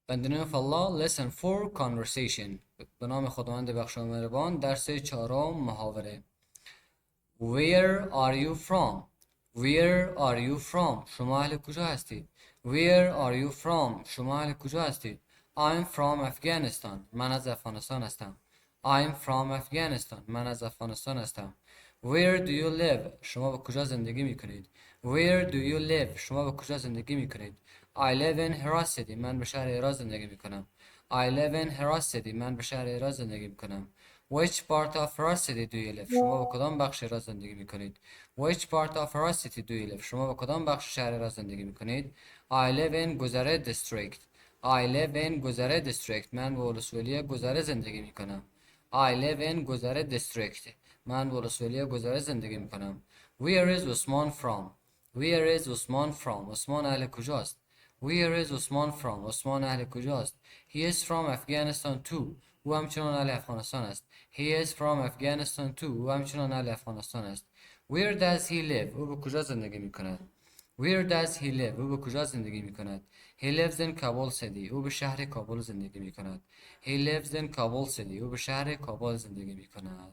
In the name of Allah, lesson 4 conversation. به نام خداوند بخش و مهربان. درس 4 محاوره. Where are you from? Where are you from? شما اهل کجا هستید؟ Where are you from? شما اهل کجا هستید؟ I'm from Afghanistan. من از افغانستان هستم. I'm from Afghanistan. من از افغانستان هستم. Where do you live? شما به کجا زندگی میکنید؟ Where do you live? شما به کجا زندگی میکنید؟ I live in Herat City. من به شهر هرات زندگی میکنم. I live in Herat City. من به شهر هرات زندگی میکنم. Which part of Herat City do you live? شما به کدام بخش هرات زندگی میکنید؟ Which part of Herat City do you live? شما به کدام بخش شهر هرات زندگی میکنید؟ I live in گذره district. I live in گذره district. من به ولسوالی گذره زندگی میکنم. I live in گذره district. من به ولسوالی گذره زندگی میکنم. Where is Usman from? Where is Usman from? عثمان اهل کجاست؟ Where is Usman from? عثمان اهل کجاست؟ He is from Afghanistan too. او همچنان اهل افغانستان است. He is from Afghanistan too. او همچنان اهل افغانستان است. Where does he live? او به کجا زندگی می کند؟ Where does he live? او به کجا زندگی می کند؟ He lives in Kabul city. او به شهر کابل زندگی می کند. He lives in Kabul city. او به شهر کابل زندگی می کند.